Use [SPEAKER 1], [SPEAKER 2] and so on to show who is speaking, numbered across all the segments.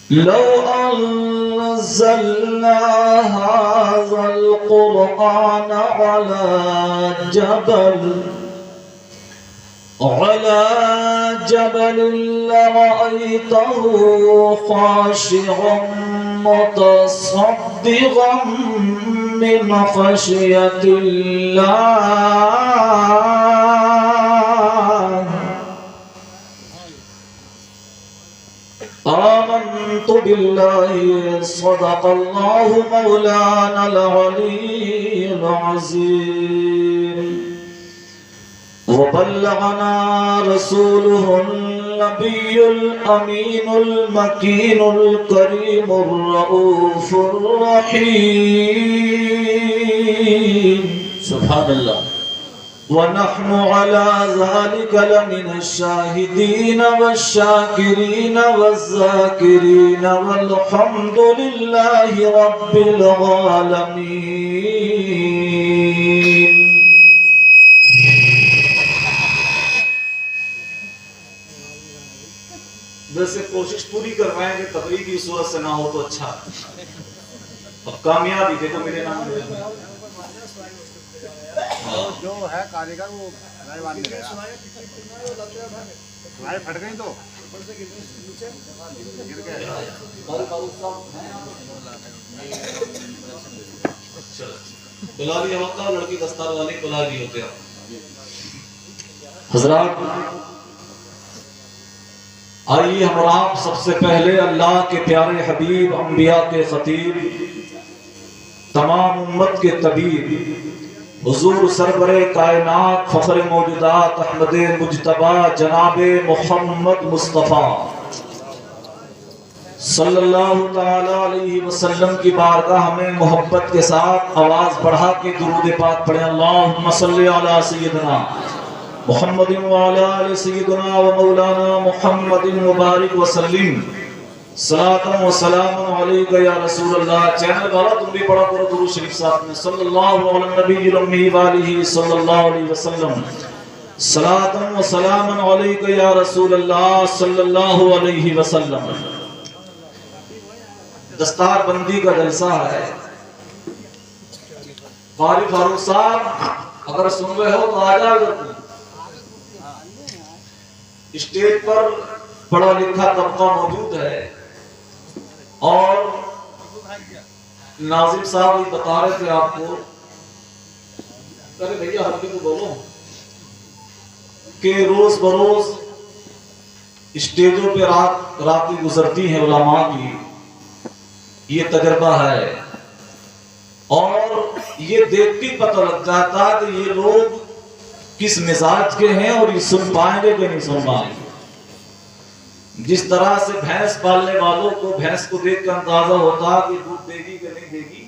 [SPEAKER 1] لو أنزلنا هذا القرآن على جبل لرأيته خاشعا متصدعا من خشية الله. آمنت بالله صدق الله مولانا العلي العظيم وبلغنا رسوله النبي الأمين المكين الكريم الرؤوف الرحيم. سبحان الله. ونحن على ذلك لمن الشاهدين والشاكرين والذاكرين والحمد لله رب العالمين.
[SPEAKER 2] ویسے کوشش پوری کروائیں کہ تقریر کی صورت سے نہ ہو تو اچھا. اب کامیابی دیکھو میرے نام
[SPEAKER 3] جو ہے کاریگر وہ رائے پھٹ گئی تو گر گئے.
[SPEAKER 2] بلالی ہوتا لڑکی دستار والی بلالی ہوتے ہیں. حضرات آئیے ہم اور آپ سب سے پہلے اللہ کے پیارے حبیب انبیاء کے خطیب تمام امت کے طبیب حضور سرور کائنات فخر موجودات احمد مجتبی جناب محمد مصطفیٰ صلی اللہ تعالی علیہ وسلم کی بارگاہ میں محبت کے ساتھ آواز بڑھا کے درود پاک پڑھیں. اللہم صلی علی سیدنا محمد وعلی آل سیدنا و مولانا محمد مبارک وسلم. صلاۃ و سلام علیک یا رسول اللہ. چینل والا تم بھی پڑھا کرو درود شریف ساتھ میں. صلی اللہ علی النبی الامی وآلہ صلی اللہ علیہ وسلم. صلاۃ و سلام علیک یا رسول اللہ صلی اللہ علیہ وسلم. دستار بندی کا جلسہ ہے. قاری فاروق صاحب اگر سن رہے ہو تو آ جاؤ. اسٹیج پر پڑھا لکھا طبقہ موجود ہے اور ناظم صاحب بھی بتا رہے تھے آپ کو بھیا ہلکے کو بولو کہ روز بروز اسٹیجوں پہ راتیں گزرتی ہیں علماء کی. یہ تجربہ ہے اور یہ دیکھ کے پتہ لگ جاتا ہے کہ یہ لوگ کس مزاج کے ہیں اور یہ سن پائیں گے کہ نہیں سن پائیں گے. جس طرح سے بھینس پالنے والوں کو بھینس کو دیکھ کر اندازہ ہوتا کہ دودھ دے گی کہ نہیں دے گی،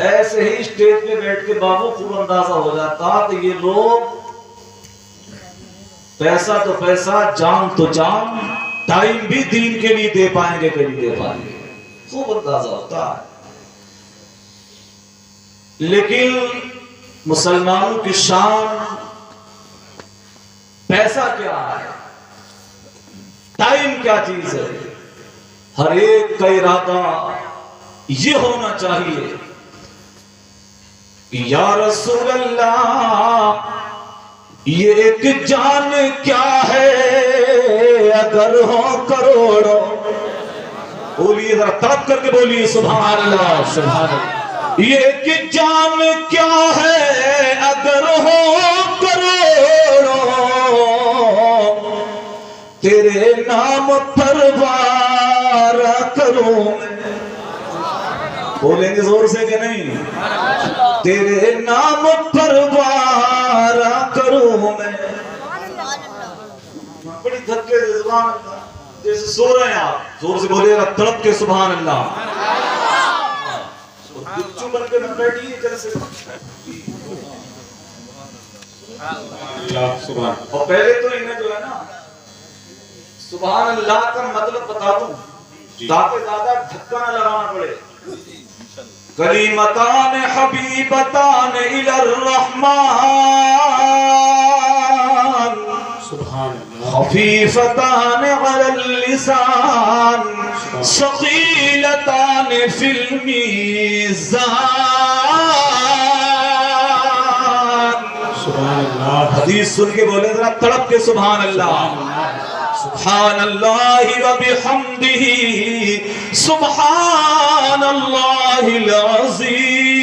[SPEAKER 2] ایسے ہی اسٹیج پہ بیٹھ کے بابوں کو اندازہ ہو جاتا کہ یہ لوگ پیسہ تو پیسہ جان تو جان ٹائم بھی دین کے لیے دے پائیں گے کہ نہیں دے پائیں گے. خوب اندازہ ہوتا ہے. لیکن مسلمانوں کی شان پیسہ کیا ہے، ٹائم کیا چیز ہے. ہر ایک کا ارادہ یہ ہونا چاہیے یا رسول اللہ یہ ایک جان کیا ہے اگر ہو کروڑوں. بولیے ذرا تڑپ کر کے بولیے سبحان اللہ سبحان اللہ. یہ ایک جان کیا ہے اگر ہو کروڑوں تیرے نام پر وارا کروں. بولیں گے زور سے کہ نہیں؟ تیرے نام پر وارا کروں میں. بڑی دھکے سے سبحان اللہ جیسے سو رہے ہیں آپ. زور سے بولے گا تڑپ کے سبحان اللہ. بچوں بن کے نہ بیٹھیے جیسے اور پہلے تو انہیں جو ہے نا سبحان اللہ کا مطلب بتا دوں تاکہ زیادہ دھکا نہ لگانا پڑے. کلیمتان حبیبتان الی الرحمن
[SPEAKER 1] خفیفتان علی اللسان ثقیلتان فی المیزان. حدیث سن کے بولے ذرا تڑپ کے سبحان اللہ. سبحان اللہ و بحمدہ سبحان اللہ العظیم.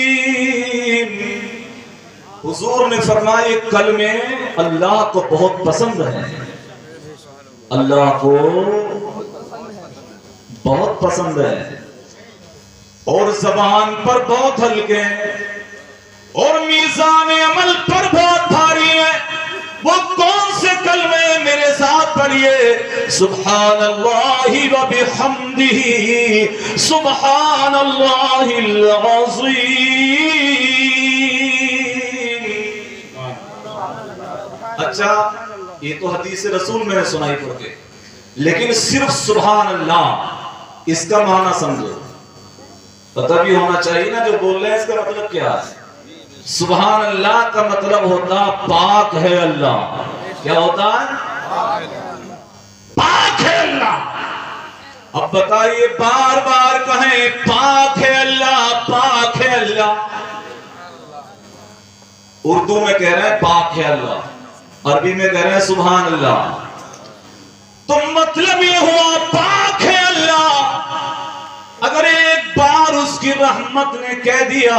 [SPEAKER 1] حضور نے فرمائے کلمے اللہ کو بہت پسند ہے، اللہ کو بہت پسند ہے اور زبان پر بہت ہلکے ہیں اور میزان عمل پر بہت بھاری ہے. وہ کون سے کلمے میرے ساتھ پڑھیے؟ سبحان اللہ و بحمدہ سبحان اللہ العظیم. اچھا یہ تو حدیث رسول میں نے سنائی پڑھ کے، لیکن صرف سبحان اللہ اس کا معنی سمجھو. پتہ بھی ہونا چاہیے نا جو بول رہے ہیں اس کا مطلب کیا ہے. سبحان اللہ کا مطلب ہوتا پاک ہے اللہ. کیا ہوتا ہے؟ پاک ہے اللہ. اب بتائیے بار بار کہیں پاک ہے اللہ، پاک ہے اللہ. اردو میں کہہ رہے ہیں پاک ہے اللہ، عربی میں کہہ رہے ہیں سبحان اللہ. تو مطلب یہ ہوا پاک ہے اللہ. اگر ایک بار اس کی رحمت نے کہہ دیا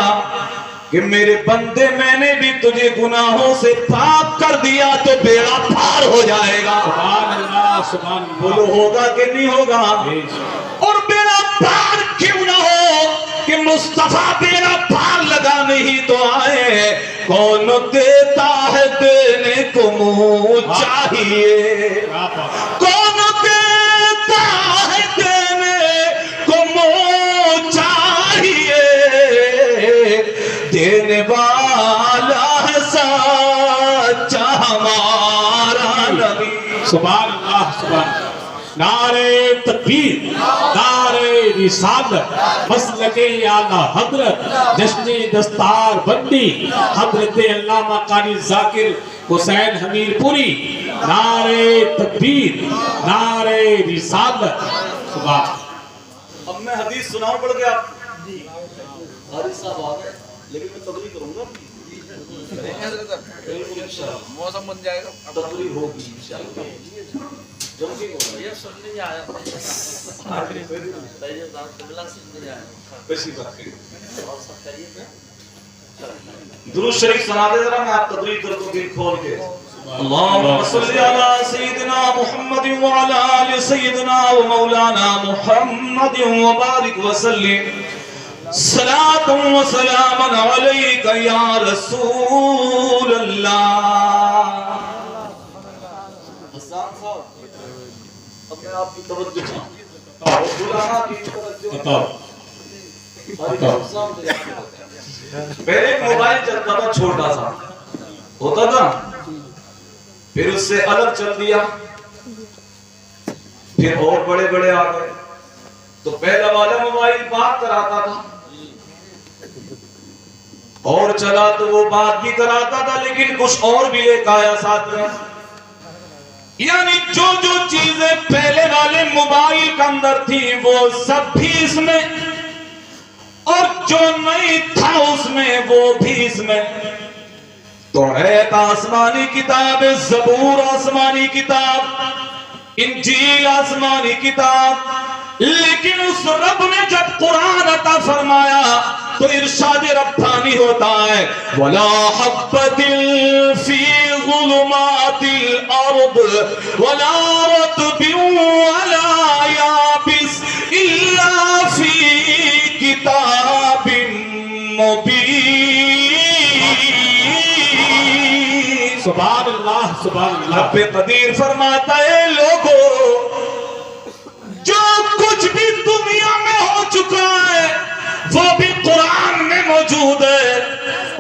[SPEAKER 1] کہ میرے بندے میں نے بھی تجھے گناہوں سے پاک کر دیا تو بیڑا پار ہو جائے گا.
[SPEAKER 2] سبحان اللہ سبحان اللہ.
[SPEAKER 1] بولو ہوگا کہ نہیں ہوگا؟ اور بیڑا پار کیوں نہ ہو کہ مصطفیٰ بیڑا پار لگانے ہی تو آئے. کون دیتا ہے دینے کو منہ چاہیے، کون دیتا ہے دینے کو منہ چاہیے. دینے والا ہے سچا ہمارا نبی.
[SPEAKER 2] سبحان اللہ سبحان اللہ. نعرہ تکبیر، نعرہ رسالت، مسلک اعلیٰ حضرت، جشن دستار بندی حضرت علامہ قاری ذاکر حسین حمیر پوری. نعرہ تکبیر، نعرہ رسالت. سبحان.
[SPEAKER 1] اب میں حدیث سناؤں پڑھ گیا حدیث صاحب آ گئے لیکن میں تقریر کروں گا.
[SPEAKER 3] موسم بن جائے گا.
[SPEAKER 1] تقریر ہوگی انشاءاللہ. جلدی ہوگا.
[SPEAKER 4] یہ سننے نہیں آیا
[SPEAKER 1] کیسی بات ہے.
[SPEAKER 4] اور سب خیریت ہے.
[SPEAKER 1] درود شریف سنا دے ذرا، میں آپ تقریر کر دوں دل کھول کے. اللهم صل على سيدنا محمد وعلى آل سيدنا ومولانا محمد وبارك وسلم. صلاة وسلام عليك يا رسول الله. حسان صاحب اب میں آپ کی توجہ چاہوں اور بلانا کی توجہ. پہلے ایک موبائل چلتا تھا چھوٹا سا ہوتا تھا، پھر اس سے الگ چل دیا، پھر اور بڑے بڑے آ گئے. تو پہلا والا موبائل بات کراتا تھا اور چلا تو وہ بات بھی کراتا تھا لیکن کچھ اور بھی لے کے آیا ساتھ میں. یعنی جو جو چیزیں پہلے والے موبائل کے اندر تھی وہ سب بھی اس میں، اور جو نہیں تھا اس میں وہ بھی اس میں. توریت آسمانی کتاب، زبور آسمانی کتاب، انجیل آسمانی کتاب. لیکن اس رب نے جب قرآن عطا فرمایا تو ارشاد ربانی ہوتا ہے وَلَا حَبَّةٍ فِي ظُلُمَاتِ الْأَرْضِ وَلَا رَطْبٍ وَلَا يَابِسٍ إِلَّا فِي كِتَابٍ مُبِينٍ.
[SPEAKER 2] سبحان اللہ سبحان اللہ.
[SPEAKER 1] رب قدیر فرماتا ہے لوگوں جو کچھ بھی دنیا میں ہو چکا ہے وہ بھی قرآن میں موجود ہے،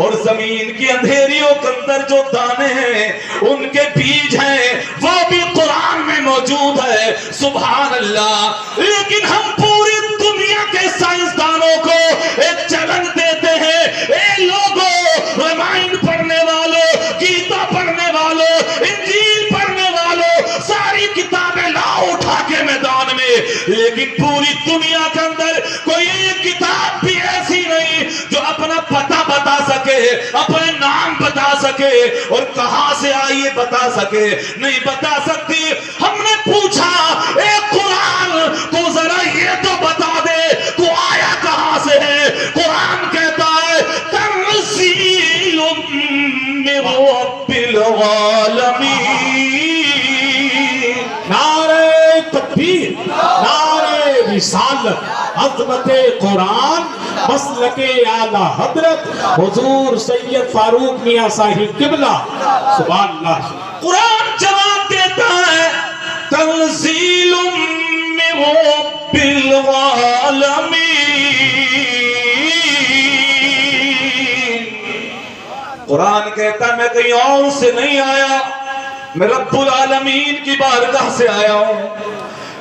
[SPEAKER 1] اور زمین کی اندھیریوں کے اندر جو دانے ہیں ان کے بیج ہیں وہ بھی قرآن میں موجود ہے. سبحان اللہ. لیکن ہم پوری دنیا کے سائنسدانوں کو ایک چیلنج دیتے ہیں، اے لوگوں، رامائن پڑھنے والوں، گیتا پڑھنے والوں، انجیل پڑھنے والوں، لیکن پوری دنیا کے اندر کوئی ایک کتاب بھی ایسی نہیں جو اپنا پتہ بتا سکے، اپنے نام بتا سکے اور کہاں سے آئی یہ بتا سکے، نہیں بتا سکتی۔ ہم نے پوچھا اے قرآن تو ذرا یہ تو بتا دے تو آیا کہاں سے ہے؟ قرآن کہتا ہے تنزیل من رب العالمین۔
[SPEAKER 5] نعرہ تکبیر، نعرہ رسالت، عظمت قرآن، مسلک اعلی حضرت حضور سید فاروق میاں صاحب قبلہ، سبحان اللہ۔
[SPEAKER 1] قرآن جواب دیتا ہے تنزیل من رب العالمین۔ قرآن کہتا ہے میں کہیں اور سے نہیں آیا، میں رب العالمین کی بارگاہ سے آیا ہوں۔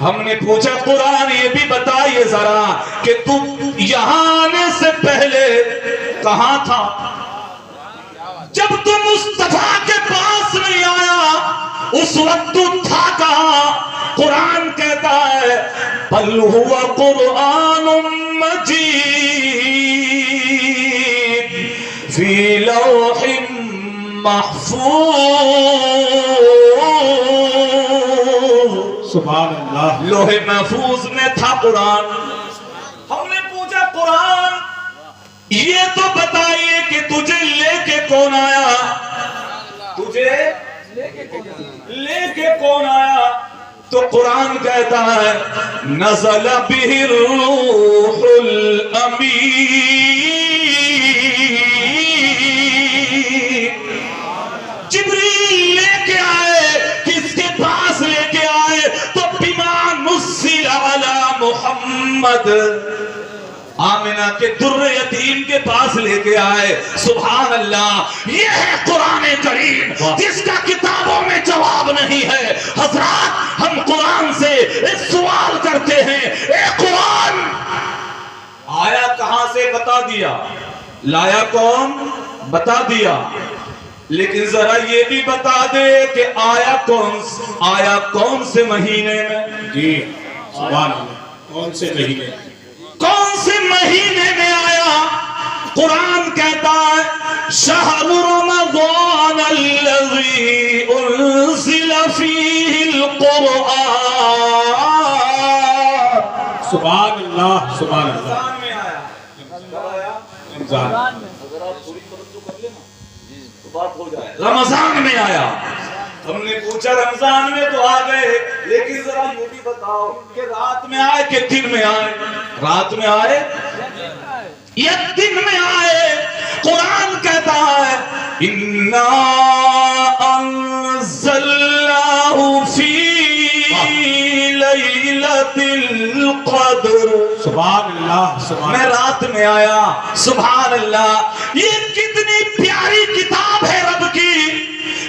[SPEAKER 1] ہم نے پوچھا قرآن یہ بھی بتائیے ذرا کہ تم یہاں آنے سے پہلے کہاں تھا؟ جب تم مصطفیٰ کے پاس نہیں آیا اس وقت تم تھا کہاں؟ قرآن کہتا ہے بل ہوا قرآن مجید فی لوح محفوظ۔
[SPEAKER 5] سبحان اللہ۔
[SPEAKER 1] لوح محفوظ میں تھا قرآن۔ ہم نے پوچھا قرآن یہ تو بتائیے کہ تجھے لے کے کون آیا؟ تجھے لے کے کون آیا؟ تو قرآن کہتا ہے نزل بہ الروح الامین۔ جبریل لے کے آئے، کس کے پاس لے کے آئے؟ تو بما نزل علی محمد، آمنہ کے در یتیم کے پاس لے کے آئے۔ سبحان اللہ، یہ ہے قرآن کریم جس کا کتابوں میں جواب نہیں ہے۔ حضرات ہم قرآن سے ایک سوال کرتے ہیں، اے قرآن آیا کہاں سے بتا دیا، لایا کون بتا دیا، لیکن ذرا یہ بھی بتا دے کہ آیا کون سے مہینے میں؟
[SPEAKER 5] جی سبحان اللہ، کون سے مہینے؟
[SPEAKER 1] کون سے مہینے میں آیا؟ قرآن کہتا ہے شہر رمضان الذی انزل فیہ القرآن۔
[SPEAKER 5] سبحان اللہ، سبحان اللہ۔
[SPEAKER 1] رمضان میں آیا۔ کب آیا؟
[SPEAKER 5] رمضان۔
[SPEAKER 1] رمضان میں آیا۔ ہم نے پوچھا رمضان میں تو آ گئے، لیکن ذرا یہ بھی بتاؤ کہ رات میں آئے کہ دن میں آئے؟ رات میں آئے یا دن میں آئے؟ قرآن کہتا ہے اِنَّا أَنزَلْنَاهُ فِي لَيْلَةِ الْقَدْرِ۔
[SPEAKER 5] سبحان اللہ، سبحان
[SPEAKER 1] میں
[SPEAKER 5] اللہ۔
[SPEAKER 1] رات میں آیا۔ سبحان اللہ، یہ کتنی پیاری کتاب ہے رب کی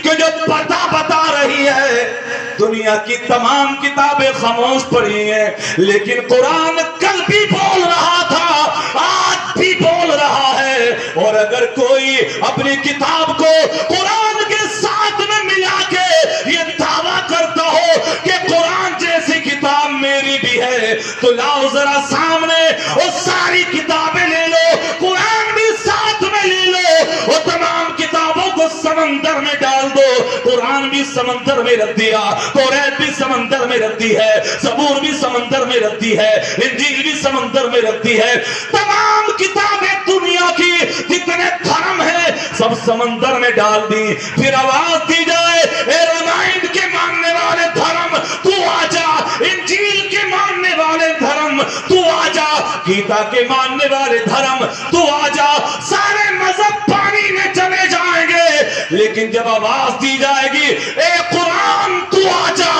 [SPEAKER 1] کہ جو پتہ بتا رہی ہے۔ دنیا کی تمام کتابیں خاموش پڑی ہیں، لیکن قرآن کل بھی بول رہا تھا، آج بھی بول رہا ہے۔ اور اگر کوئی اپنی کتاب کو قرآن کے ساتھ میں ملا کے یہ دعویٰ کرتا ہو کہ قرآن جیسی کتاب میری بھی ہے، تو لاؤ ذرا سامنے وہ ساری کتابیں لے لو، قرآن بھی ساتھ میں لے لو، اور تمام کتابوں کو سمندر میں ڈال دو۔ قرآن بھی سمندر میں رکھ دیا، توریت بھی سمندر میں رکھ دی ہے، زبور بھی سمندر میں رکھ دی ہے، انجیل بھی سمندر میں رکھ دی ہے۔ تمام کتابیں دنیا کی جتنے دھرم ہیں سب سمندر میں ڈال دی۔ پھر آواز دی جائے اے رامائن کے ماننے والے دھرم تو آجا، انجیل کے ماننے والے دھرم تو آجا، گیتا کے ماننے والے دھرم تو آجا، سارے مذہب پانی میں چلے جائیں گے، لیکن جب آواز دی جائے گی اے قرآن تو آجا،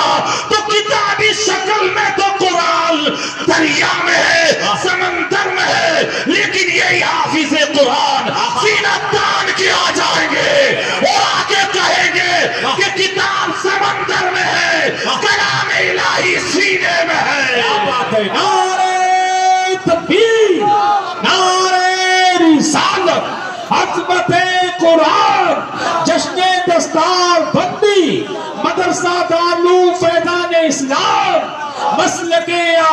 [SPEAKER 1] تو کتابی شکل میں تو قرآن دریا میں ہے، سمندر میں ہے، لیکن یہی حافظ قرآن سینہ تان کے آ جائیں گے اور آگے کہیں گے کہ کتاب سمندر میں ہے، کلام الہی سینے میں ہے۔
[SPEAKER 5] نعرہ تکبیر، نعرہ رسالت، عظمت قرآن، جشن دستار بندی، مدرسہ دارالعلوم فیضان اسلام، مسلک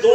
[SPEAKER 1] 2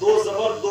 [SPEAKER 1] 2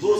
[SPEAKER 1] 2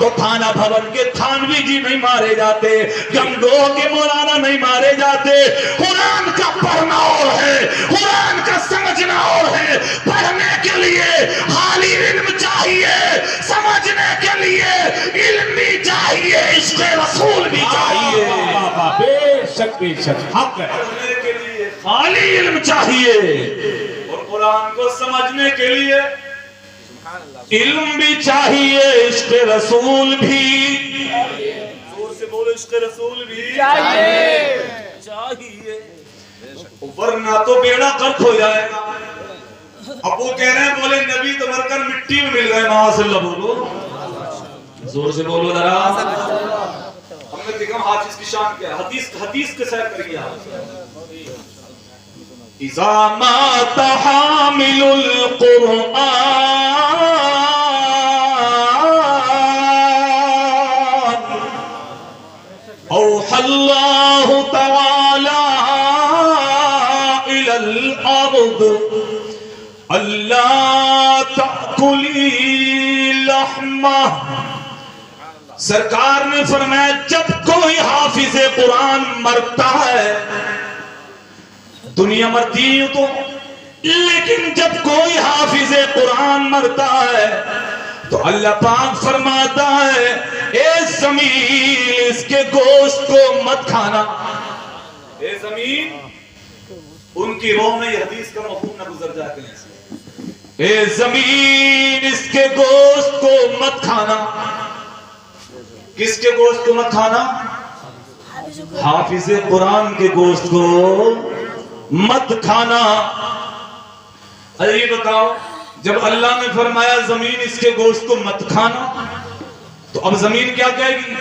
[SPEAKER 1] تو تھانہ بھون کے تھانوی جی نہیں مارے جاتے، گنگو کے مولانا نہیں مارے جاتے۔ قرآن کا پڑھنا اور ہے، قرآن کا سمجھنا اور ہے۔ پڑھنے کے لیے خالی علم چاہیے، سمجھنے کے لیے علم بھی چاہیے، عشق رسول بھی چاہیے۔
[SPEAKER 5] بے شک بے شک حق ہے۔
[SPEAKER 1] پڑھنے کے لیے خالی علم چاہیے اور قرآن کو سمجھنے کے لیے علم بھی چاہیے، عشق رسول بھی زور سے بولو، عشق رسول بھی چاہیے، ورنہ تو بیڑا غرق ہو جائے گا۔ اب وہ کہہ رہے ہیں بولے نبی تو مر کر مٹی میں مل گئے، معاذ اللہ بولو، زور سے بولو ذرا۔ ہم نے دیکھا حافظ کی شان کیا ہے، حدیث کے سیر کریے آپ۔ اذا مات حامل القرآن اوحى الله تعالى إلى الأرض ألا تأكلي لحمه۔ سرکار نے فرمایا جب کوئی حافظ قرآن مرتا ہے، دنیا مرتی ہے تو، لیکن جب کوئی حافظ قرآن مرتا ہے تو اللہ پاک فرماتا ہے اے زمین اس کے گوشت کو مت کھانا۔ اے زمین، ان کی روح میں یہ حدیث کا مفہوم نہ گزر جائے کہ اے زمین اس کے گوشت کو مت کھانا۔ کس کے گوشت کو مت کھانا؟ حافظ قرآن کے گوشت کو مت کھانا۔ ارے یہ بتاؤ، جب اللہ نے فرمایا زمین اس کے گوشت کو مت کھانا، تو اب زمین کیا کہے گی؟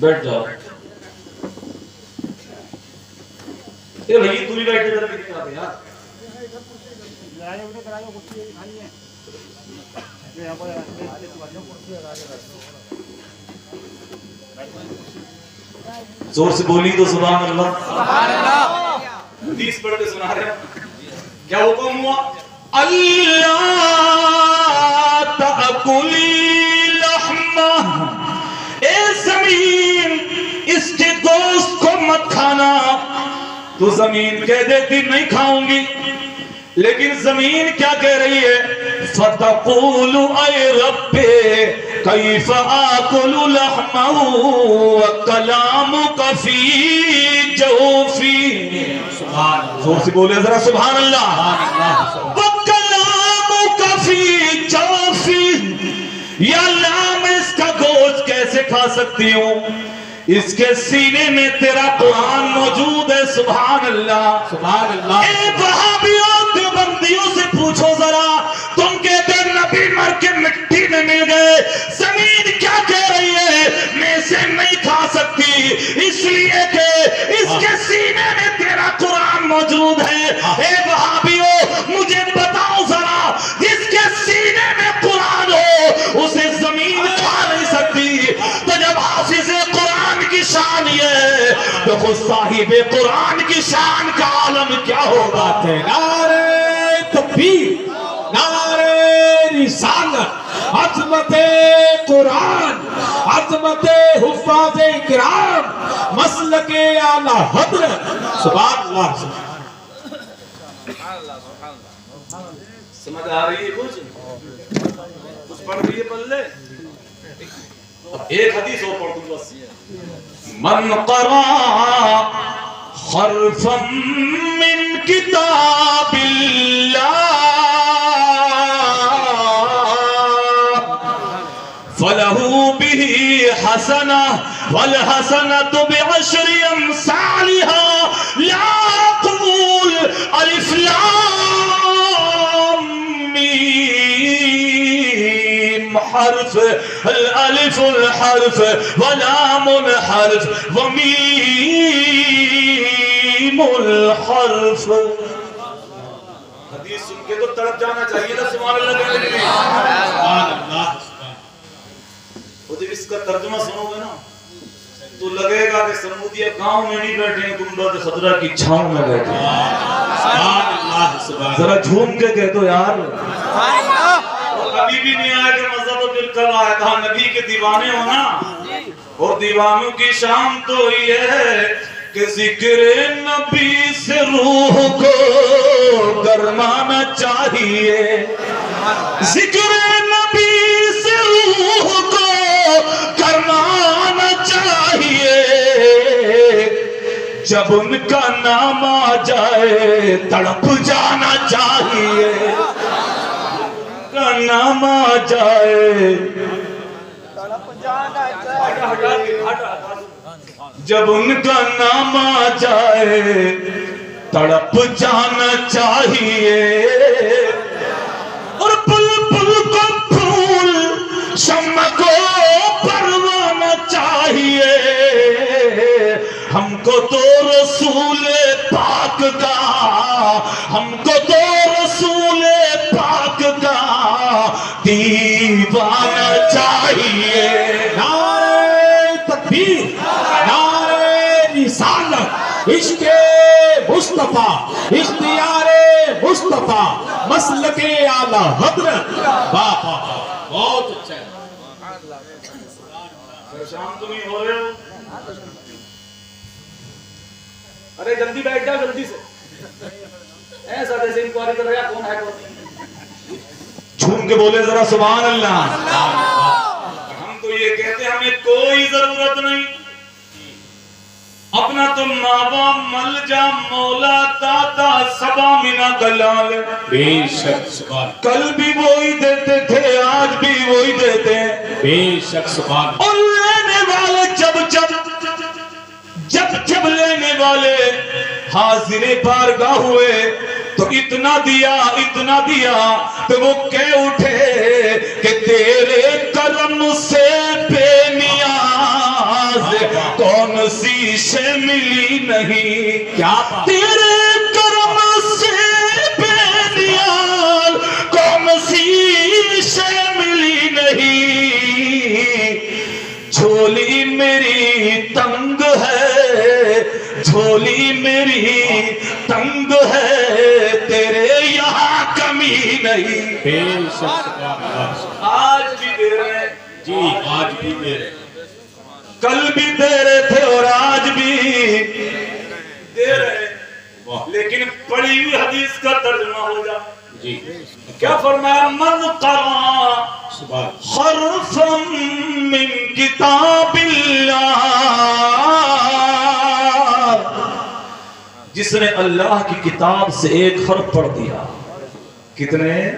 [SPEAKER 1] بیٹھ جاؤ۔ اے بھائی تم ہی بیٹھے ادھر کتنے آتے یار۔ زور سے بولی تو سبحان اللہ۔ سبحان اللہ۔ حدیث پڑھ کے سنا رہے ہیں، کیا حکم ہوا؟ اللہ تأکلی لحمہ، اے زمین اس کے گوشت کو مت کھانا۔ تو زمین کہہ دیتی نہیں کھاؤں گی، لیکن زمین کیا کہہ رہی ہے؟ فتقول اے رب کیف آکل لحمہ وکلامک فی جوفی۔ زور سے بولے ذرا سبحان اللہ۔ وکلامک فی جوفی، یا اللہ میں اس کا گوشت کیسے کھا سکتی ہوں؟ اس کے سینے میں تیرا قرآن موجود ہے۔ سبحان اللہ
[SPEAKER 5] سبحان اللہ۔
[SPEAKER 1] اے وہابیوں دیوبندیوں سے پوچھو ذرا، تم کہتے نبی مر کے مٹی میں مل گئے، زمین کیا کہہ رہی ہے؟ میں اسے نہیں کھا سکتی، اس لیے کہ اس کے سینے میں تیرا قرآن موجود ہے۔ اے وہابیوں مجھے بتاؤ ذرا، جس کے سینے میں قرآن ہو اسے زمین کھا نہیں سکتی، تو جب حافظ قرآن کی شان یہ ہے تو خود صاحب قرآن کی شان کا عالم کیا ہوگا؟
[SPEAKER 5] نعرہ تکبیر، نعرہ رسالت، عظمت قرآن، عظمت حفاظ کرام، مسلک اعلی حضرت۔ سبحان اللہ۔
[SPEAKER 1] سمجھ آ رہی ہے کچھ پڑھ رہی ہے پلے؟ ایک حدیث اور پڑھ دوں بس۔ من قرأ حرفا من کتاب اللہ فلہ بہ حسنہ والحسنۃ بعشر امثالها لا اقول الف لام میم حرف، الالف الحرف ولام الحرف ومیم الحرف۔ حدیث سن کے تو تڑپ جانا چاہیے نا سبحان اللہ کہنے کے لیے۔
[SPEAKER 5] سبحان اللہ۔
[SPEAKER 1] وہ جب اس کا ترجمہ سنو گے نا تو لگے گا کہ سمودیہ گاؤں میں نہیں بیٹھے ہیں، گنبد خضرا کی چھاؤں میں بیٹھے ہیں۔
[SPEAKER 5] سبحان اللہ۔
[SPEAKER 1] ذرا جھوم کے کہہ دو یار، ابھی بھی نہیں آیا کہ مزہ تو بالکل کل آیا تھا نبی کے دیوانے ہونا اور دیوانوں کی شام تو یہ ہے کہ ذکر نبی سے روح کو گرمانا چاہیے ذکر نبی سے روح کو گرمانا چاہیے جب ان کا نام آ جائے تڑپ جانا چاہیے کا نام آ جائے جب ان کا نام آ جائے تڑپ جانا چاہیے اور پل پل کو پھول شمع کو پروانا چاہیے ہم کو تو رسول پاک کا ہم کو تو رسول پاک کا دیوانہ چاہیے
[SPEAKER 5] نعرہ تکبیر نعرہ رسالت عشق مصطفیٰ اختیار مصطفیٰ مسلک اعلی حضرت باپا بہت اچھا ہے
[SPEAKER 1] پریشان تو نہیں ہو رہے ہو ارے جلدی بیٹھ جاؤ جلدی سے ایسا جیسے انکوائری کر رہا کون ہے کون جھوم کے بولے ذرا سبحان اللہ ہم تو یہ کہتے ہیں ہمیں کوئی ضرورت نہیں اپنا تو ماں باپ مل جا مولا دادا سبا منا دلال
[SPEAKER 5] بے شک سبحان
[SPEAKER 1] کل بھی وہی دیتے تھے آج بھی وہی دیتے ہیں
[SPEAKER 5] بے شک سبحان
[SPEAKER 1] اور لینے والے جب لینے والے حاضر بارگاہ ہوئے تو اتنا دیا تو وہ کہہ اٹھے کہ تیرے کرم سے بے نیاز کون سی شے ملی نہیں
[SPEAKER 5] کیا بات
[SPEAKER 1] تیرے کرم سے بے نیاز کون سی شے ملی نہیں جھولی میری تنگ ہے جھولی میری تنگ ہے تیرے یہاں کمی نہیں
[SPEAKER 5] بے شک سبحان
[SPEAKER 1] آج بھی دے رہے ہیں
[SPEAKER 5] جی آج بھی میرے
[SPEAKER 1] کل بھی دے رہے تھے اور آج بھی دے رہے ہیں لیکن پڑھی ہوئی حدیث کا ترجمہ ہو جا
[SPEAKER 5] جی
[SPEAKER 1] کیا فرمایا من قرأ
[SPEAKER 5] سبحان
[SPEAKER 1] حرفا من کتاب اللہ جس نے اللہ کی کتاب سے ایک حرف پڑھ دیا کتنے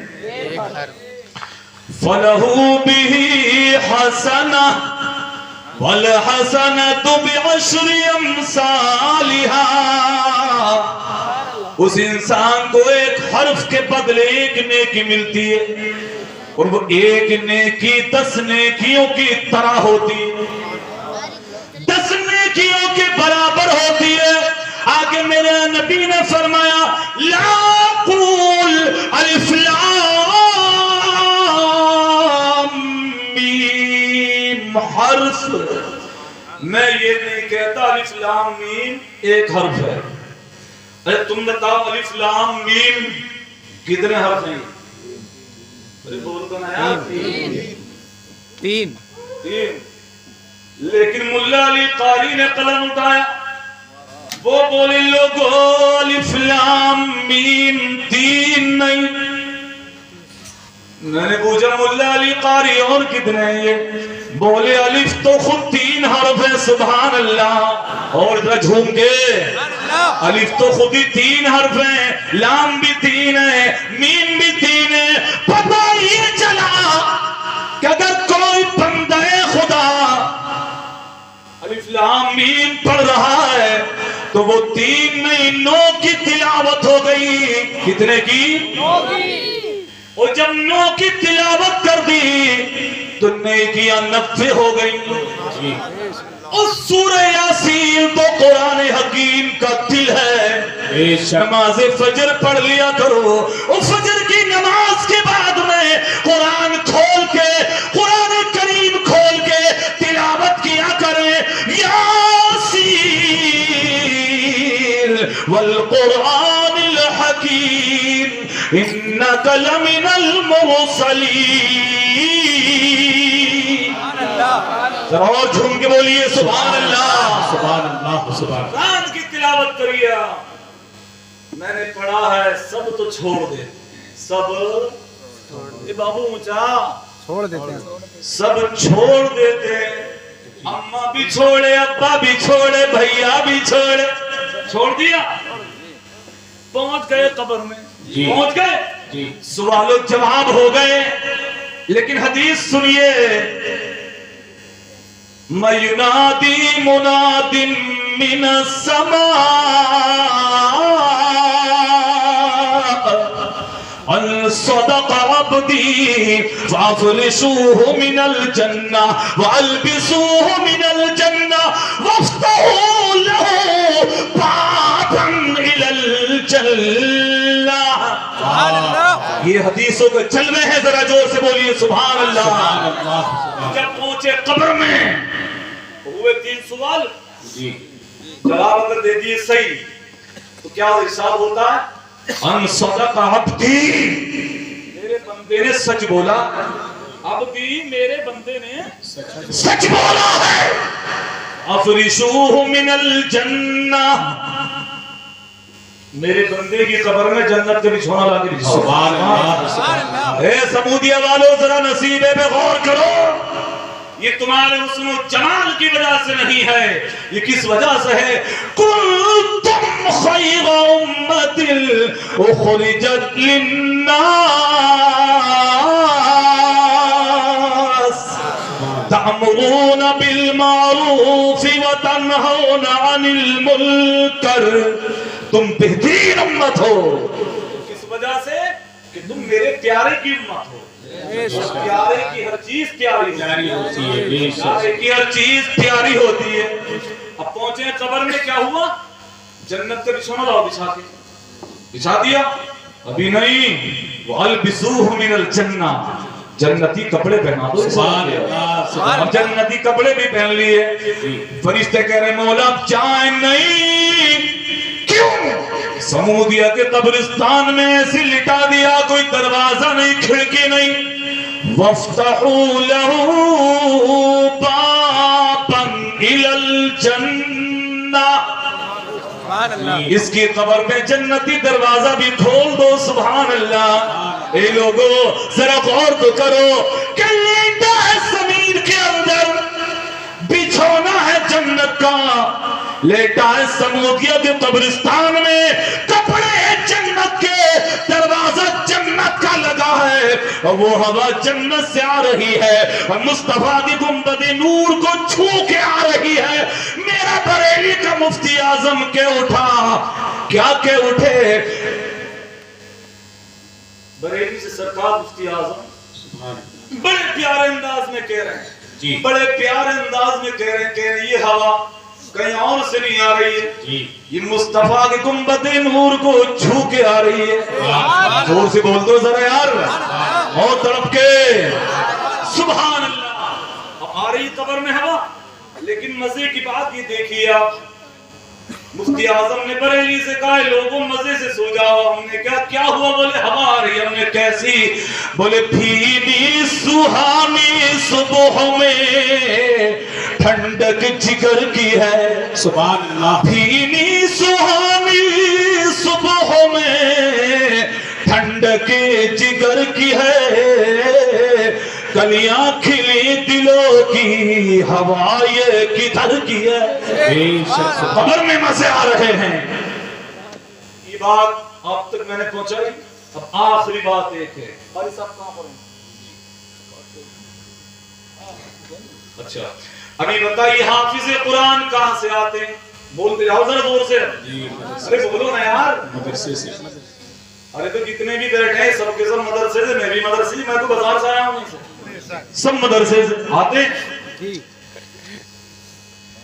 [SPEAKER 1] فَلَهُ بِهِ حَسَنَةٌ وَالْحَسَنَةُ بِعَشْرِ أَمْثَالِهَا اس انسان کو ایک حرف کے بدلے ایک نیکی ملتی ہے اور وہ ایک نیکی 10 نیکیوں کی طرح ہوتی ہے 10 نیکیوں کے برابر ہوتی ہے آگے میرے نبی نے فرمایا لا قول الف لام میم حرف میں یہ نہیں کہتا الف لام میم ایک حرف ہے ارے تم بتاؤ الف لام میم کتنے حرف ہیں ارے بول تو نا یار تین لیکن ملا علی قاری نے قلم اٹھایا وہ بولے لوگو الف لام میم 3 نہیں میں نے پوچھا ملا علی قاری اور کتنے ہیں یہ بولے الف تو خود 3 حرف ہے سبحان اللہ اور ذرا جھوم کے الف تو خود ہی 3 حرف ہیں لام بھی 3 ہے میم بھی 3 ہے پتہ یہ چلا کہ اگر کوئی بندہ خدا الف لام میم پڑھ رہا ہے تو وہ 3 نہیں 9 کی تلاوت ہو گئی کتنے کی 9 کی اور جب 9 کی تلاوت کر دی تو نیکیاں 90 ہو گئی اور سورہ یاسین تو قرآن حکیم کا دل ہے نماز فجر پڑھ لیا کرو اور فجر کی نماز کے بعد میں قرآن کھول کے قرآن کریم کھول کے تلاوت کیا کریں یاسین والقرآن الحکیم انک لمن المرسلین ذرا اور جھوم کے بولیے سبحان اللہ.
[SPEAKER 5] سبحان اللہ سبحان اللہ.
[SPEAKER 1] قرآن کی تلاوت کریے. میں نے پڑھا ہے سب تو چھوڑ دے, سب یہ بابو اونچا
[SPEAKER 6] چھوڑ دیتے ہیں,
[SPEAKER 1] سب چھوڑ دیتے, اماں بھی چھوڑے, ابا بھی چھوڑے, بھیا بھی چھوڑے, چھوڑ دیا, پہنچ گئے قبر میں,
[SPEAKER 5] جی.
[SPEAKER 1] پہنچ گئے,
[SPEAKER 5] جی.
[SPEAKER 1] سوال و جواب ہو گئے. لیکن حدیث سنیے, مَيُنَادِي مُنَادٍ مِّنَ السَّمَاءِ ان صدق عبدی فافرشوه من الجنہ والبسوه من الجنہ وافتحوا له بابا الى الجنہ. یہ حدیثوں کے جلوے ہیں, ذرا زور سے بولیے سبحان اللہ. جب پہنچے قبر میں ہوئے 3 سوال,
[SPEAKER 5] جی.
[SPEAKER 1] جواب اگر دے دیے صحیح تو کیا حساب ہوتا ہے؟ ان صدق عبدی, میرے بندے نے سچ بولا, عبدی میرے بندے نے سچ بولا ہے. افرشوہ من الجنہ, میرے بندے کی قبر میں جنت کے بچھونا لا کے بچھاؤ.
[SPEAKER 5] سبحان اللہ.
[SPEAKER 1] اے سمودیہ والو ذرا نصیبے پہ غور کرو. یہ تمہارے حسن و جمال کی وجہ سے نہیں ہے, یہ کس وجہ سے ہے؟ کنتم خیر امت اخرجت للناس تأمرون بالمعروف وتنہون عن المنکر. تم بہترین امت ہو, کس وجہ سے؟ کہ تم میرے پیارے کی امت ہو. پیارے کی ہر چیز پیاری
[SPEAKER 5] ہوتی ہے, بے شک.
[SPEAKER 1] پیارے کی ہر چیز پیاری ہوتی ہے. اب پہنچے قبر میں, کیا ہوا؟ جنت کا بچھونا لاؤ, بچھا کے بچھا دیا. ابھی نہیں, وَأَلْبِسُوهُ مِنَ الْجَنَّةِ, جنتی کپڑے پہنا دو.
[SPEAKER 5] سبحان اللہ.
[SPEAKER 1] اب جنتی کپڑے بھی پہن لیے. فرشتے کہہ رہے مولا اب جائیں نہیں. کیوں؟ سمودیہ کے قبرستان میں ایسے لٹا دیا, کوئی دروازہ نہیں, کھڑکی نہیں. وَافْتَحُوا لَهُ بَابًا إِلَى الْجَنَّةِ, اس کی قبر میں جنتی دروازہ بھی کھول دو. سبحان اللہ. اے لوگو ذرا غور تو کرو کہ لیٹا ہے زمین کے اندر, بچھونا ہے جنت کا, لیٹا ہے سمودیہ کے قبرستان میں, کپڑے ہیں جنت کے, دروازہ جنت کا لگا ہے, اور وہ ہوا جنت سے آ رہی ہے, اور مصطفیٰ کی گنبد نور کو چھو کے آ رہی ہے. میرا بریلی کا مفتی اعظم کے اٹھا, کیا کہ اٹھے, بریلی سے سرکار مفتی اعظم بڑے پیارے انداز میں کہہ رہے ہیں, بڑے پیارے انداز میں کہہ رہے ہیں, یہ ہوا کہیں اور سے نہیں آ رہی ہے, یہ مصطفیٰ کی گنبد نور کو چھو کے آ رہی ہے. زور سے بول دو ذرا یار, اور تڑپ کے سبحان اللہ. اب آ رہی قبر میں ہوا, لیکن مزے کی بات یہ دیکھیے آپ, مفتی اعظم نے بریلی سے کہا لوگوں مزے سے سو جاؤ. ہم نے کہا کیا ہوا؟ بولے ہوا آ رہی ہے. ہم نے کیسی؟ بولے بھینی سہانی صبح میں ٹھنڈک جگر کی ہے.
[SPEAKER 5] سبحان اللہ.
[SPEAKER 1] بھینی سہانی صبح میں ٹھنڈک جگر کی ہے, کلیاں کھلی دلوں کی ہوا یہ کدھر کی ہے. خبر میں مزے آ رہے ہیں. یہ بات آپ تک میں نے پہنچائی. اب آخری بات ایک ہے. قاری صاحب کہاں پر ہیں؟ اچھا ابھی بتائیے حافظ قرآن کہاں سے آتے ہیں؟ بولتے جاؤ ذرا زور سے. ارے بولو نا یار.
[SPEAKER 5] مدرسے سے.
[SPEAKER 1] ارے تو جتنے بھی بیٹھے ہیں سب کے سب مدرسے سے, میں بھی مدرسے سے, میں تو بازار سے آیا ہوں, سب مدرسے سے آتے.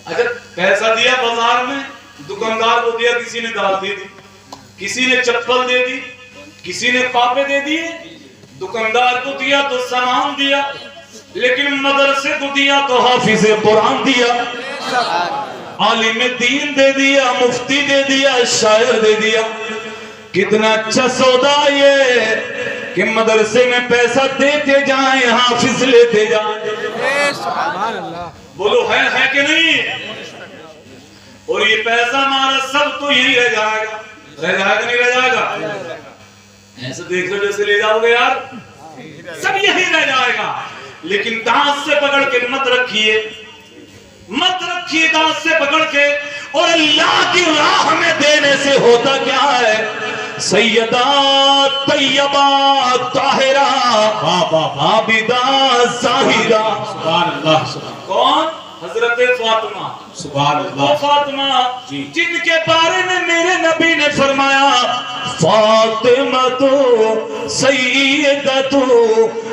[SPEAKER 1] اچھا پیسہ دیا بازار میں, دکاندار کو دیا, کسی نے دال دے دی, کسی نے چپل دے دی, کسی نے پاپے دے دیے. دکاندار کو دیا تو سامان دیا, لیکن مدرسے کو دیا تو حافظ قرآن دیا, عالم دین دے دیا, مفتی دے دیا, شاعر دے دیا. کتنا اچھا سودا یہ کہ مدرسے میں پیسہ دیتے جائیں, حافظ لیتے جائیں. بولو ہے کہ نہیں؟ اور یہ پیسہ ہمارا سب تو یہی رہ جائے گا، رہ جائے گا نہیں رہ جائے گا؟ ایسے دیکھ لو جیسے لے جاؤ گے یار، سب یہی رہ جائے گا، لیکن دانت سے پکڑ کے مت رکھیے، مت رکھیے دانت سے پکڑ کے۔ اور اللہ کی راہ میں دینے سے ہوتا کیا ہے؟ سیدہ طیبہ طاہرہ عابدہ ظاہرہ،
[SPEAKER 5] سبحان اللہ سبحان
[SPEAKER 1] کون؟ حضرت فاطمہ،
[SPEAKER 5] سبحان
[SPEAKER 1] وہ
[SPEAKER 5] اللہ
[SPEAKER 1] فاطمہ
[SPEAKER 5] جی۔
[SPEAKER 1] جن کے بارے میں میرے نبی نے فرمایا فاطمہ تو سیدۃ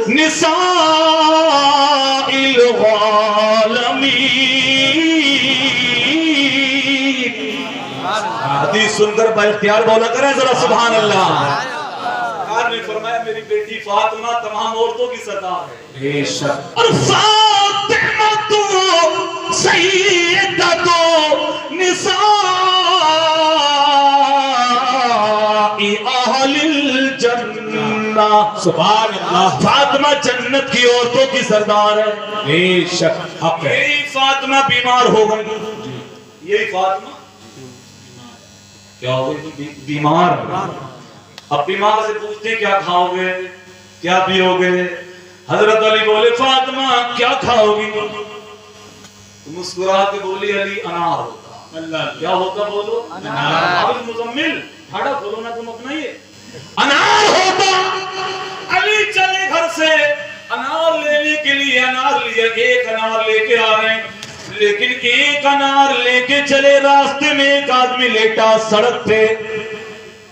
[SPEAKER 1] نساء العالمین۔ حدیث سن کر با اختیار بولا کریں ذرا سبحان اللہ۔ آپ نے فرمایا میری بیٹی فاطمہ تمام عورتوں کی سردار ہے،
[SPEAKER 5] بے شک،
[SPEAKER 1] اور فاطمہ تو سیدۃ نساء اہل الجنہ۔
[SPEAKER 5] سبحان اللہ،
[SPEAKER 1] فاطمہ جنت کی عورتوں کی سردار ہے۔
[SPEAKER 5] بے شک حق ہے۔
[SPEAKER 1] یہی فاطمہ بیمار ہو گئی، یہی فاطمہ کیا ہو گئی؟ بیمار۔ اب بیمار سے پوچھتے کیا کھاؤ گے، کیا پیو گے؟ حضرت علی بولے فاطمہ کیا کھاؤ گی؟ مسکرا کے بولی علی انار ہوتا۔
[SPEAKER 5] اللہ
[SPEAKER 1] کیا ہوتا بولو؟
[SPEAKER 5] انار۔
[SPEAKER 1] اب مزمل پھاڑا کھولو نا تم اپنا، یہ انار ہوتا۔ علی چلے گھر سے انار لینے کے لیے، انار لیا، ایک انار لے کے آ رہے ہیں، لیکن ایک انار لے کے چلے، راستے میں ایک آدمی لیٹا سڑک پہ،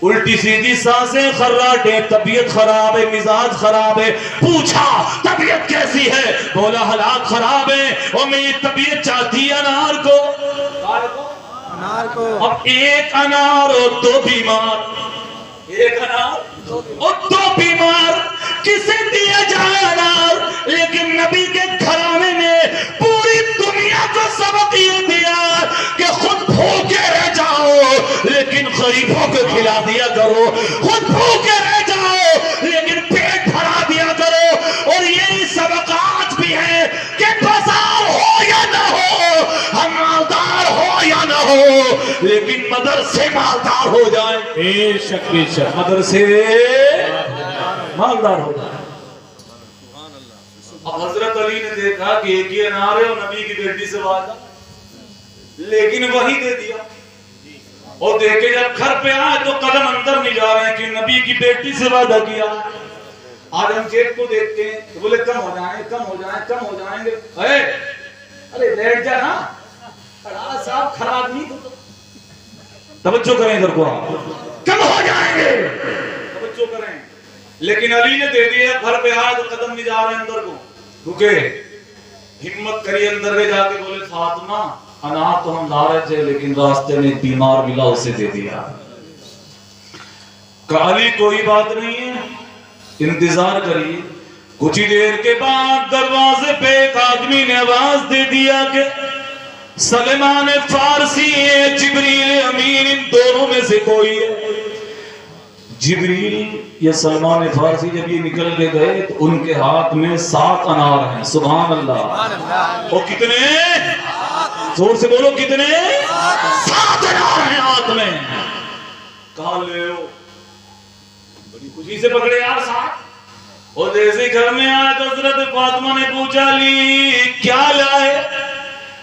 [SPEAKER 1] الٹی سیدھی سانسیں، خراٹیں، طبیعت خراب ہے، مزاج خراب ہے۔ پوچھا طبیعت کیسی ہے؟ بولا حالات خراب ہے، اور میری طبیعت چاہتی ہے انار کو۔
[SPEAKER 6] انار کو
[SPEAKER 1] اب ایک انار اور دو بیمار، ایک انار اور دو بیمار، کسے دیا جائے انار؟ لیکن نبی کے گھرانے نے پوری دنیا کو سبق یہ دیا کہ خود بھوکے رہ جاؤ لیکن غریبوں کو کھلا دیا کرو، خود بھوکے رہ جاؤ لیکن پیٹ بھرا دیا کرو۔ اور یہی سبق آج بھی ہے کہ بازار ہو یا نہ ہو، ہم مالدار ہو یا نہ ہو، لیکن مدرسے مالدار ہو جائیں،
[SPEAKER 5] بے شک، بے شک،
[SPEAKER 1] مدرسے مالدار ہو جائیں۔ اب حضرت علی نے دیکھا کہ ایک ہی انار ہے اور نبی کی بیٹی سے وعدہ، لیکن وہی دے دیا۔ اور دیکھے جب گھر پہ آئے تو قدم اندر نہیں جا رہے ہیں کہ نبی کی بیٹی سے وعدہ کیا۔ آج ہم جیب کو دیکھتے ہیں تو بولے کم ہو جائیں، کم ہو جائیں، کم ہو جائیں گے۔ ارے بیٹھ جا نا، بڑا صاحب خراب نہیں تو توجہ کریں ادھر کو، کم ہو جائیں گے، توجہ کریں۔ لیکن علی نے دے دیا، گھر پہ آئے تو قدم نہیں جا رہے اندر کو، کیونکہ ہمت کری اندر کے جا کے بولے فاطمہ انار تو ہم لا رہے تھے لیکن راستے میں بیمار ملا اسے دے دیا۔ کہا علی کوئی بات نہیں ہے، انتظار کریے۔ کچھ ہی دیر کے بعد دروازے پہ ایک آدمی نے آواز دے دیا کہ سلمان فارسی ہے، جبریل امین، ان دونوں میں سے کوئی ہے۔ جبریل یا سلمان فارسی جب یہ نکل کے گئے تو ان کے ہاتھ میں 7 انار ہیں، سبحان اللہ۔ اور کتنے؟ زور سے بولو کتنے؟ 7 انار ہیں ہاتھ میں۔ کہا لے ہو، بڑی خوشی سے پکڑے یار 7۔ اور جیسے گھر میں آئے تو حضرت فاطمہ نے پوچھا لی کیا لائے؟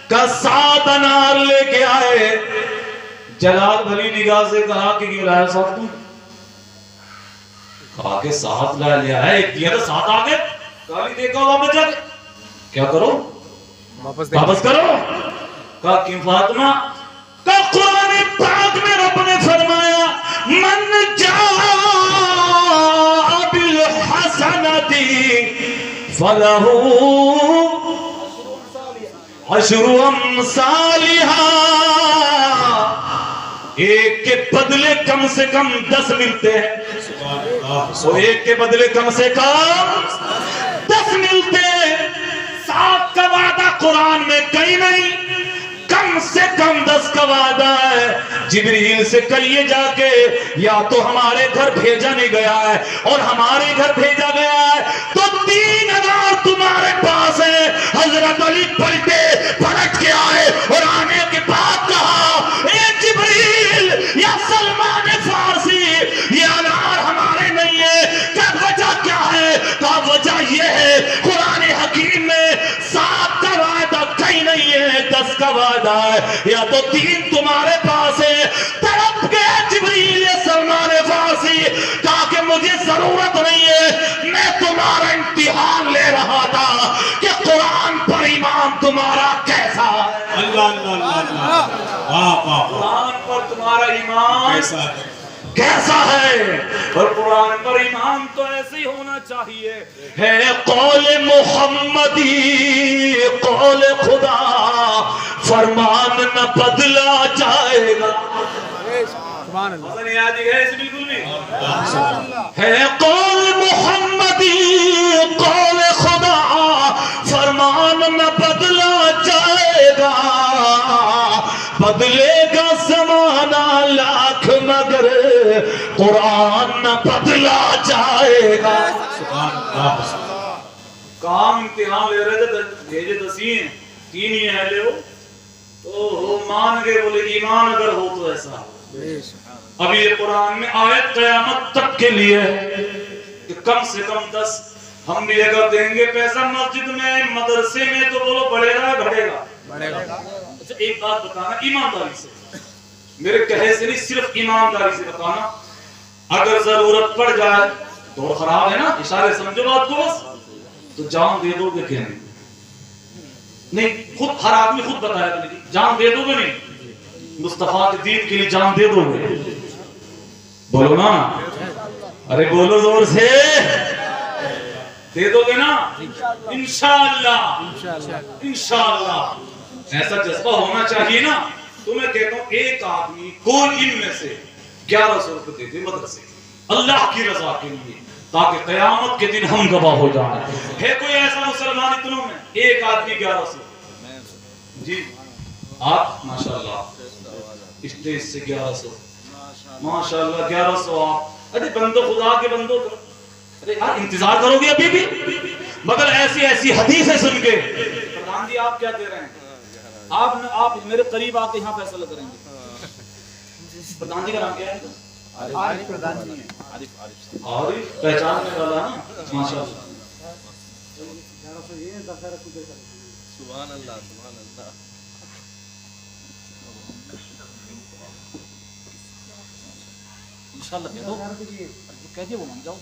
[SPEAKER 1] کہا 7 انار لے کے آئے۔ جلال بھلی نگاہ سے کہا کہ یہ لائے 7 تم؟ کہا کہ 7 لے آئے، ایک دیا تو 7 آگے۔ کہا لی دیکھو واپس جا کے کیا کرو؟ واپس کرو۔ کہا کیوں فاطمہ؟ کہا قرآن پاک میں رب نے فرمایا من جاء بالحسنۃ فلہ عشر امثالہا، ایک کے بدلے کم سے کم 10 ملتے ہیں، اور ایک کے بدلے کم سے کم 10 ملتے ہیں۔ 7 کا وعدہ قرآن میں کہیں نہیں، کم سے کم 10 کا وعدہ ہے. جبریل سے کہیے جا کے یا تو ہمارے گھر بھیجا نہیں گیا ہے اور ہمارے گھر بھیجا گیا ہے تو 3000 تمہارے پاس ہے. حضرت علی پلٹے, پلٹ کے آئے اور آنے کے بعد کہا اے جبریل یا سلمان فارسی یہ انار ہمارے نہیں ہے. کیا وجہ کیا ہے؟ کہا وجہ یہ ہے قرآن حکیم میں 7 کا وعدہ کہیں نہیں ہے, 10 کا وعدہ ہے, یا تو 3 تمہارے پاس ہے. تڑپ گئے جبریل سلمان فارسی, کہا کہ مجھے ضرورت نہیں ہے, میں تمہارا امتحان لے رہا تھا کہ قرآن پر ایمان تمہارا کیسا ہے.
[SPEAKER 5] اللہ اللہ اللہ اللہ. واہ واہ.
[SPEAKER 1] قرآن پر تمہارا ایمان
[SPEAKER 5] کیسا ہے؟
[SPEAKER 1] کیسا ہے؟ اور قرآن پر ایمان تو ایسے ہی ہونا چاہیے. ہے قول محمدی قول خدا, فرمان نہ بدلا جائے گا. بالکل بھی ہے قول محمدی قول خدا, فرمان نہ بدلا جائے گا. بدلے گا زمانہ لاکھ مگر قرآن نہ بدلا جائے گا. کام امتحان لے رہے تھے, بھیجے 10 ہیں, 3 ہی ہیں لے ہو تو مان گئے, بولے ایمان اگر ہو تو ایسا. اب یہ قرآن میں آیت قیامت تک کے لیے کہ کم سے کم 10 ہم بھی اگر دیں گے پیسہ مسجد میں مدرسے میں تو بولو بڑھے گا گھٹے گا. اچھا ایک بات بتانا ایمانداری سے, میرے کہے سے نہیں, صرف ایمانداری سے بتانا. اگر ضرورت پڑ جائے دور خراب ہے نا, اشارے سمجھو بات کو بس, تو جان دے دو گے کہ نہیں؟ خود ہر آدمی خود بتایا کہ جان دے دو گے نہیں؟ مصطفیٰ کے دین کے لیے جان دے دو گے؟ بولو نا, ارے بولو زور سے, دے دو گے نا انشاءاللہ. انشاءاللہ ایسا جذبہ ہونا چاہیے نا. تو میں کہتا ہوں ایک آدمی کوئی ان میں سے 1100 روپے دے دے مدرسے اللہ کی رضا کے لیے, تاکہ قیامت کے دن ہم گواہ ہو جائیں. ہے کوئی ایسا مسلمان اتنوں میں ایک آدمی 1100؟ جی آپ ماشاءاللہ اسٹیج سے 1100 ماشاءاللہ 1100 آپ. ارے بندو خدا کے بندو, ارے یار انتظار کرو گے ابھی بھی, مگر ایسی ایسی حدیثیں سن کے. پردھان جی آپ کیا دے رہے ہیں؟ آپ میرے قریب آ کے یہاں فیصلہ کریں گے. پردھان جی کا نام کیا ہے؟ عارف پردھان جی ہیں. عارف پہچاننے والا نا ماشاءاللہ.
[SPEAKER 3] سبحان اللہ سبحان اللہ.
[SPEAKER 1] انشاءاللہ دے دو, کہتے وہ مان جاؤ.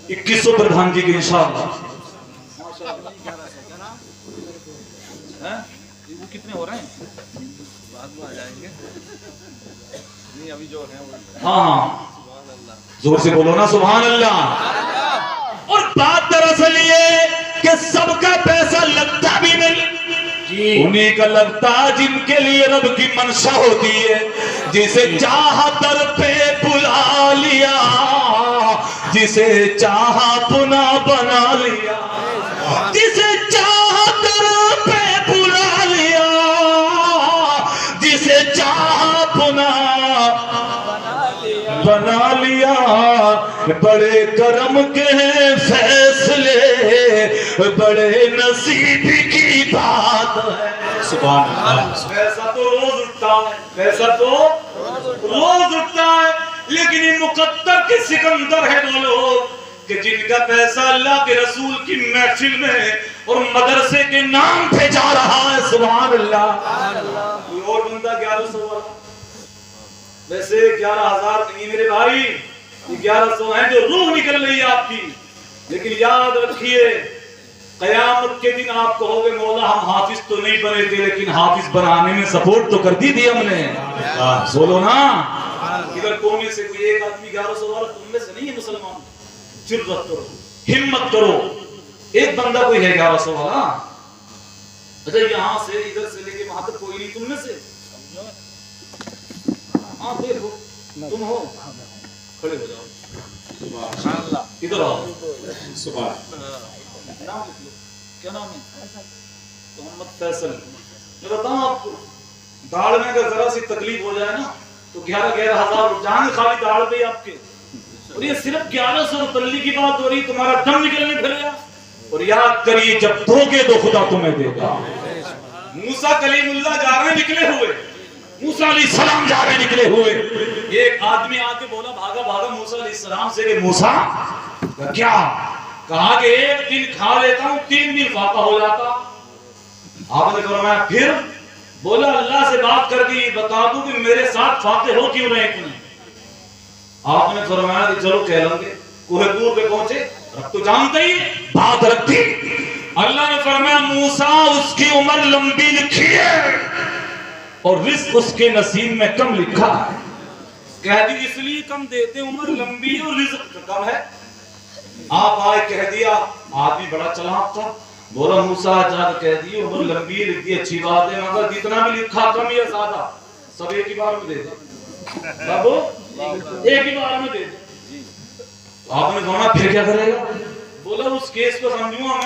[SPEAKER 1] 2100 پردھان جی کے انشاءاللہ. وہ کتنے ہو رہے ہیں؟
[SPEAKER 3] بعد میں آ جائیں گے. نہیں ابھی جو ہیں وہ.
[SPEAKER 1] ہاں
[SPEAKER 3] سبحان اللہ.
[SPEAKER 1] زور سے بولو نا سبحان اللہ. اور بات دراصل یہ کہ سب کا پیسہ لگتا بھی نہیں, انہیں کا لگتا جن کے لیے رب کی منشا ہوتی ہے. جسے چاہا در پہ بلا لیا, جسے چاہا پنا بنا لیا, جسے چاہا در پہ بلا لیا, جسے چاہا پنا بنا لیا. بڑے کرم کے فیصلے, بڑے نصیب کی بات ہے.
[SPEAKER 5] سبحان اللہ.
[SPEAKER 1] پیسہ تو روز اٹھتا ہے, پیسہ تو روز اٹھتا ہے, لیکن یہ مقدر کے سکندر ہے وہ لوگ کہ جن کا پیسہ اللہ کے رسول کی محفل میں اور مدرسے کے نام پہ جا رہا ہے. سبحان اللہ. کوئی اور بندہ 1100 والا, ویسے 11,000 نہیں میرے بھائی, 1100 ہیں جو روح نکل رہی ہے آپ کی. لیکن یاد رکھیے قیامت کے دن آپ کہو گے مولا ہم حافظ تو نہیں بنے تھے, لیکن حافظ بنانے میں سپورٹ تو کر دی تھی ہم نے. بولو نا. ادھر قومی سے کوئی ایک آدمی 1100 والا تم میں سے نہیں ہے مسلمان. جرأت کرو, ہمت کرو, ایک بندہ کوئی ہے 1100 والا. اچھا یہاں سے ادھر سے لے کے وہاں تک کوئی نہیں تم میں سے؟ ہاں دیکھو تم ہو, کھڑے ہو جاؤ. سبحان اللہ. ادھر آؤ.
[SPEAKER 5] سبحان.
[SPEAKER 1] نام لکھ لو, کیا نام ہے؟ محمد فیصل.
[SPEAKER 2] میں بتاؤں آپ کو داڑھ میں اگر ذرا سی تکلیف ہو جائے نا تو 11,000 جان خالی داڑھ پہ آپ کے، اور یہ صرف 1100 روپے کی بات ہو رہی، تمہارا دم نکلنے پھر گیا. اور یاد کریے جب دو گے تو خدا تمہیں دے گا. موسیٰ کلیم اللہ جا رہے نکلے ہوئے، موسیٰ علیہ السلام جا رہے نکلے ہوئے، ایک آدمی آ کے بولا بھاگا بھاگا موسیٰ علیہ السلام سے کہ موسیٰ کیا؟ کہا کہ ایک دن کھا لیتا ہوں 3 دن فاقہ ہو جاتا. آپ نے فرمایا پھر؟ بولا اللہ سے بات کر کے یہ بتا دوں کہ میرے ساتھ فاتح ہو کیوں رہے اتنے. آپ نے فرمایا کہ چلو کہہ لیں گے. کوہ طور پہ پہنچے، رب تو جانتا ہی بات رکھتی. اللہ نے فرمایا موسیٰ اس کی عمر لمبی لکھی ہے اور رزق اس کے نصیب میں کم لکھا ہے. کہہ دی اس لیے کم دیتے، عمر لمبی اور رزق کم ہے. آپ آئے کہہ دیا، آدمی بڑا چلاک تھا، بولا موسیٰ جا کے کہہ دی عمر لمبی لکھ دی، اچھی بات ہے، مگر جتنا بھی لکھا کم یا زیادہ سب ایک ہی بار میں دے دے. بابو ایک ہی بار میں دے دے. آپ نے کہا پھر کیا کرے گا؟ بولا اس کیس کو سمجھوں ہمیں